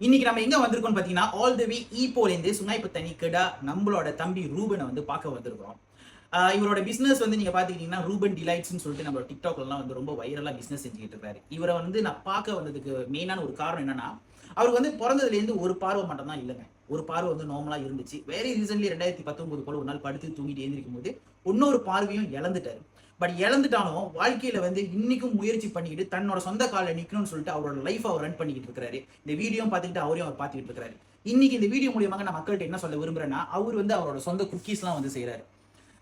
இன்னைக்கு நம்ம எங்க வந்திருக்கோம் பாத்தீங்கன்னா ஆல் தி வே ஈப்போலேருந்து சுங்காய்பத்தனி கிடா நம்மளோட தம்பி ரூபனை வந்து பார்க்க வந்திருக்கோம். இவரோட பிசினஸ் வந்து நீங்க பாத்துக்கிட்டீங்கன்னா ரூபன் டிலைட்ஸ்னு சொல்லிட்டு நம்ம டிக்டாக்லாம் வந்து ரொம்ப வைரலா பிசினஸ் செஞ்சுக்கிட்டு இருக்காரு. இவரை வந்து நான் பார்க்க வந்ததுக்கு மெயினான ஒரு காரணம் என்னன்னா, அவருக்கு வந்து பிறந்ததுலேருந்து ஒரு பார்வை மட்டும் தான் இல்லைங்க. ஒரு பார்வை வந்து நார்மலா இருந்துச்சு. வெரி ரீசன்ட்லி 2019 போல ஒரு நாள் படுத்து தூங்கிட்டு எழுந்திருக்கும் போது இன்னொரு பார்வையும் இழந்துட்டாரு. பட் இழந்துட்டாலும் வாழ்க்கையில வந்து இன்னைக்கும் முயற்சி பண்ணிக்கிட்டு தன்னோட சொந்த காலில் நிக்கணும்னு சொல்லிட்டு அவரோட லைஃப் அவர் ரன் பண்ணிக்கிட்டு இருக்காரு. இந்த வீடியோ பார்த்துக்கிட்டு அவரையும் அவர் பார்த்துக்கிட்டு இருக்காரு. இன்னைக்கு இந்த வீடியோ மூலியமாக நான் மக்கள்கிட்ட என்ன சொல்ல விரும்புறேன்னா, அவர் வந்து அவரோட சொந்த குக்கீஸ்லாம் வந்து செய்யறாரு.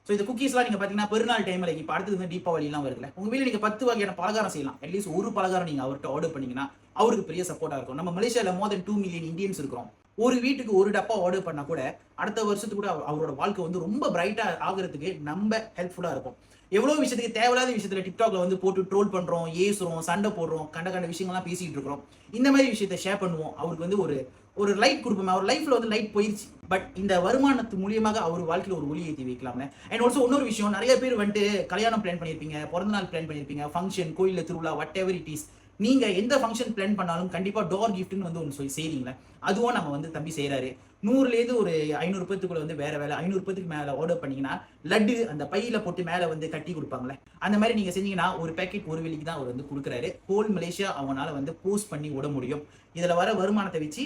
ஸோ இந்த குக்கீஸ்லாம் நீங்க பாத்தீங்கன்னா பெருநாள் டைம்ல இப்போ அடுத்தது வந்து தீபாவளிலாம் வருதுல, உங்க வீட்டில் நீங்க 10 வகையான பலகாரம் செய்யலாம். அட்லீஸ்ட் ஒரு பலகாரம் நீங்க அவர்கிட்ட ஆர்டர் பண்ணீங்கன்னா அவருக்கு பெரிய சப்போர்ட்டா இருக்கும். நம்ம மலேசியாவில் மோர் தென் 2 மில்லியன் இந்தியன்ஸ் இருக்கிறோம். ஒரு வீட்டுக்கு ஒரு டப்பா ஆர்டர் பண்ணா கூட அடுத்த வருஷத்துக்கு கூட அவரோட வாழ்க்கை வந்து ரொம்ப பிரைட்டா ஆகுறதுக்கு நம்ம ஹெல்ப்ஃபுல்லா இருக்கும். எவ்வளவு விஷயத்துக்கு தேவையில்லாத விஷயத்துல டிக்டாக்ல வந்து போட்டு ட்ரோல் பண்றோம், ஏசுறோம், சண்டை போடுறோம், கண்ட கண்ட விஷயங்கள்லாம் பேசிட்டு இருக்கிறோம். இந்த மாதிரி விஷயத்த ஷேர் பண்ணுவோம். அவருக்கு வந்து ஒரு ஒரு லைட் கொடுப்போம். அவர் லைஃப்ல வந்து லைட் போயிடுச்சு. பட் இந்த வருமானத்து மூலியமாக அவர் வாழ்க்கையில ஒரு ஒளி ஏற்றி வைக்கலாம்ல. அண்ட் ஆல்சோ இன்னொரு விஷயம், நிறைய பேர் வந்துட்டு கல்யாணம் பிளான் பண்ணியிருப்பீங்க, பிறந்தநாள் பிளான் பண்ணியிருப்பீங்க, ஃபங்க்ஷன், கோயிலில் திருவிழா, வாட் எவர் இட் இஸ். நீங்க எந்த ஃபங்க்ஷன் பிளான் பண்ணாலும் கண்டிப்பா டோர் கிஃப்ட்னு வந்து ஒன்று சொல்லி செய்றீங்களே, அதுவும் நம்ம வந்து தம்பி செய்யறாரு. 100லேருந்து ஒரு 500 பேத்துக்குள்ள வந்து வேற வேலை 500 பேத்துக்கு மேல ஆர்டர் பண்ணீங்கன்னா லட்டு அந்த பையில போட்டு மேல வந்து கட்டி கொடுப்பாங்களே, அந்த மாதிரி நீங்க செஞ்சீங்கன்னா ஒரு பேக்கெட் ஒரு வெள்ளிக்கு தான் அவர் வந்து கொடுக்குறாரு. ஹோல் மலேசியா அவனால வந்து போஸ்ட் பண்ணி விட முடியும். இதுல வர வருமானத்தை வச்சு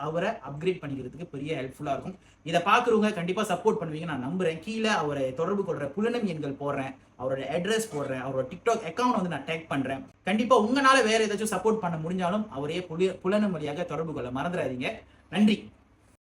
அவரை அப்கிரேட் பண்ணிக்கிறதுக்கு பெரிய ஹெல்ப்ஃபுல்லா இருக்கும். இதை பாக்குறவங்க கண்டிப்பா சப்போர்ட் பண்ணுவீங்க நான் நம்புறேன். கீழே அவரை தொடர்பு கொள்ற புலனம் எண்கள் போடுறேன், அவரோட அட்ரஸ் போடுறேன், அவரோட டிக்டாக் அக்கௌண்ட் வந்து நான் டேக் பண்றேன். கண்டிப்பா உங்களால வேற ஏதாச்சும் சப்போர்ட் பண்ண முடிஞ்சாலும் அவரே புலனம் வழியாக தொடர்பு கொள்ள மறந்துடாதீங்க. நன்றி.